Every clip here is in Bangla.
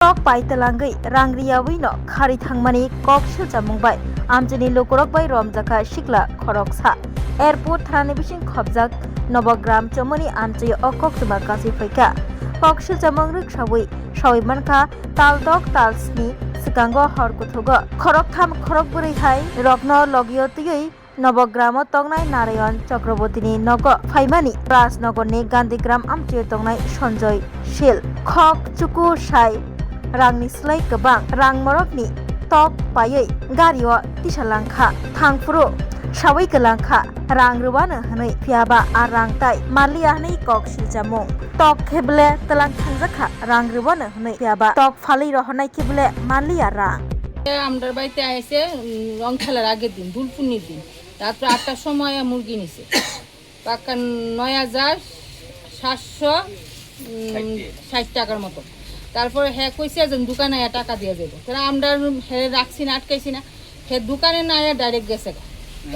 Kok pai telangai rangriawi no khari thangmani kok silchamungbai amjini lokorok bai romjaka shikla khoroksa airport thrani bising khobjak Nobogram chomoni amchi okok tuma kasi faika kok silchamung rikshawi shawi manka taldok talsni sikango horkuthugo khorok tham khorok buri hai rokno logio tiyoi Nobogramo tongnai Narayan Chakrabortini nogo phaimani Rajnagarni Gandhigram amchi tongnai Sanjoy Shil khok chuku sai rangni slai gobang rang morokni tok payoi gario tisalangkha thangfuro sawai gelangkha rang rubana hanai phiaba arang tai malia hanai kok siljamung tok kheble talang thangjakha rang rubana hanai phiaba tok phalai rohonai kheble malia rang আমরার বাড়িতে আইছে রং খেলার আগের দিন দুলপুনির দিন রাত্র ৮টার সময় মুরগি নিছে পাক্কা ৯,৭৬০ টাকার মতো তারপরে হ্যাঁ কইছে যে দোকানে টাকা দিয়ে যাবো তারা আমরা হ্যাঁ রাখছি না আটকাইছি না হ্যাঁ দোকানে না ডাইরেক্ট গেছে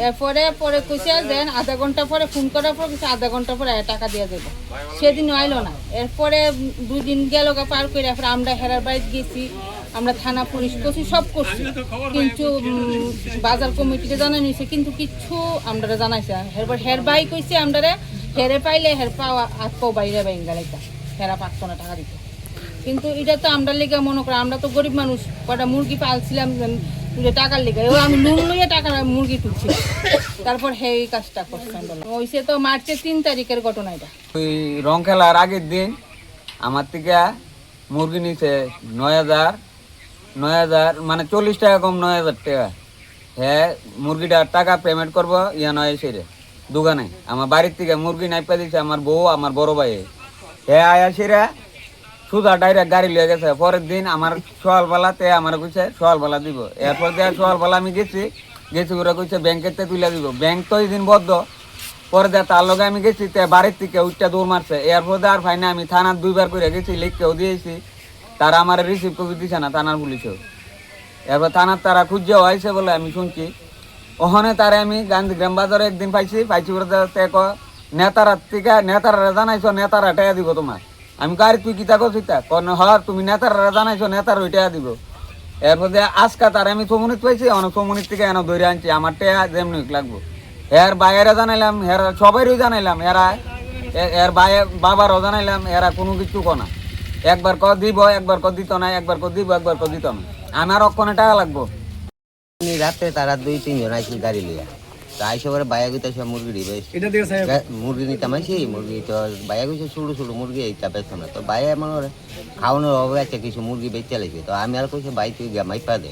এরপরে পরে কইছে যে আধা ঘন্টা পরে ফোন করার পর কইছে আধা ঘন্টা পরে টাকা দিয়ে যাবো সেদিন আইলো না এরপরে ২ দিন গেল পার করে এরপর আমরা হেরার বাড়িতে গেছি আমরা থানা পুলিশ করছি সব করছি কিন্তু বাজার কমিটিকে জানানো হয়েছে কিন্তু কিচ্ছু আমরা জানাইছে এরপর হের বাই কইছে আমরা হেরে পাইলে হের পাওয়া আত্ম বাইরে বেঙ্গালাইতা হেরা ৫০০ টাকা দিত কিন্তু এটা তো আমরা লেগে মনে করি আমরা তো গরিব মানুষ কটা মুরগি পালছিলাম টাকার লেগে আমি লোন লইয়ে টাকা মুরগি তুলছি তারপর এই কাজটা করছি হয়েছে তো মার্চের ৩ তারিখের ঘটনা এটা ওই রং খেলার আগের দিন আমার থেকে মুরগি নিছে ৯,০০০ মানে ৪০ টাকা কম ৯,০০০ টাকা হ্যাঁ মুরগিটার টাকা পেমেন্ট করবো ইয়া নয় সেরে দোকানে আমার বাড়ির থেকে মুরগি নাইপা দিছে আমার বউ আমার বড় ভাই হ্যাঁ আয়া সেরা সুদা ডাইরেক্ট গাড়ি লিয়ে গেছে পরের দিন আমার সকালবেলাতে আমার কইছে সকালবেলা দিব এরপর দিয়ে সকালবেলা আমি গেছি ওরা কইছে ব্যাংকেতে তুলে দিব ব্যাংক তো এই দিন বদ্ধ পরে দিয়ে তার লগে আমি গেছি তে বাড়ির থেকে উঠটা দৌড় মারছে এরপর দিয়ে আর ফাইনে আমি থানার ২ বার করে গেছি লিখকেও দিয়েছি তারা আমার রিসিভ কপি দিছে না থানার পুলিশেও এরপর থানার তারা খুঁজেও আইছে বলে আমি শুনছি ওখানে তারা আমি গান্ধীগ্রাম বাজারে একদিন পাইছি বলে নেতারা থেকে নেতারা জানাইছো নেতারা টাকা দিব তোমার আমি কার তুই কিতা করছিস কোন হর তুমি নেতারা জানাইছো নেতার ওই টাকা দিব এরপর দিয়ে আজকা তারা আমি চমুনিত পাইছি অনেক চমুনির থেকে এনে ধরে আনছি আমার টাকা যেমনি লাগবো এর বাইরে জানাইলাম এরা সবাইরই জানাইলাম এরা এর বাবারও জানাইলাম এরা কোনো কিছু কনা একবার ক দিব একবার ক দিত না একবার ক দিব একবার ক দিত না আমার অক্ষণে টাকা লাগবো রাতে তারা ২-৩ জন আইসি গাড়ি লিয়া তো আইসে করে বাইয়া গিয়ে সব মুরগি দিবে মুরগি নিতাম আইসি মুরগি তো বাইয়া গেছে ছোটো ছোটো মুরগি এইটা বেচো না তো বাইয়া মনে খাওয়ানোর অভাবে একটা কিছু মুরগি বেচে লাগছে তো আমি আর কইছি বাই তুই গিয়া মাইপা দে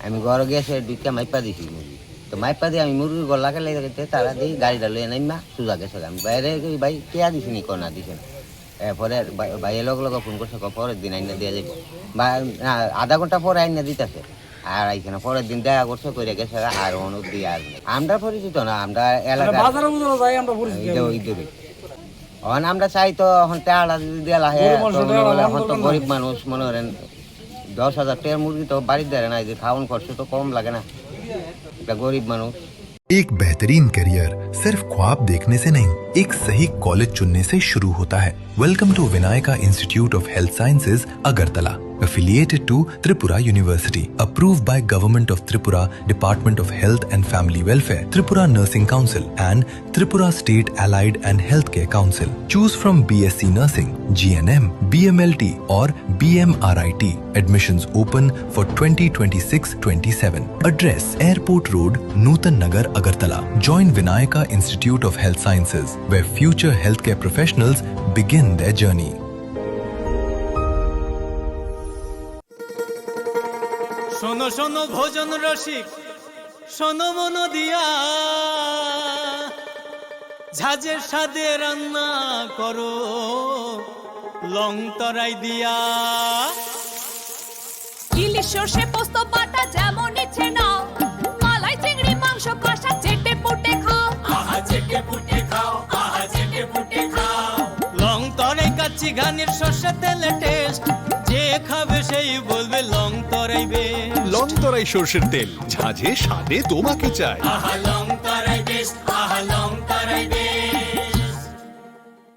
আমি ঘরে গিয়েছে ২টা মাইপা দিছি মুরগি তো মাইপা দিয়ে আমি মুরগি গলাকে লেগে তারা দিই গাড়িটা লইয়ে নাইমা সোজা গেছে আমি বাইরে ভাই কেয়া দিছি নি কনা দিছে না এরপরে বাইরে লগে ফোন করছে পরের দিন আইনা দিয়ে যাবে বা আধা ঘন্টা পরে আইনা দিতেছে আর এইখানে পরের দিন দেখা করছে করে গেছে আর অনুপ দিয়ে আর আমরা পরিচিত না আমরা এলাকা আমরা চাই তো এখন টাকা যদি দেওয়া এখন তো গরিব মানুষ মনে করেন ১০,০০০ টাকার মুরগি তো বাড়ির দেয় না যে খাওয়ান খরচ তো কম লাগে না এটা গরিব মানুষ एक बेहतरीन करियर सिर्फ ख्वाब देखने से नहीं, एक सही कॉलेज चुनने से शुरू होता है। Welcome to Vinayaka institute of health sciences Agartala, affiliated to Tripura University, approved by Government of Tripura, Department of Health and Family Welfare, Tripura Nursing Council and Tripura State Allied and Healthcare Council. Choose from BSc Nursing, GNM, BMLT or BMRIT. Admissions open for 2026-27. Address Airport Road, Nutan Nagar, Agartala. Join Vinayaka Institute of Health Sciences, where future healthcare professionals begin their journey. শোনো শোনো ভোজন রসিক শোনো মন দিয়া ঝাঁঝের স্বাদে রান্না করো লং তরাই দিয়া ইলিশ সর্ষে পোস্ত বাটা যেমন ইচ্ছে নাও মালাই চিংড়ি মাংস কষা চেটে পুটে খাও আহা চেটে পুটে খাও আহা চেটে পুটে খাও লং তরাই কাচ্চি ঘানির সর্ষে তেলে টেস্ট যে খাবে সেই বলবে লং তরাইবে লং তরাই সরষের তেল ঝাঁঝে স্বাদে তোমাকে চাই আহা লং তরাই বেশ আহা লং তরাই বেশ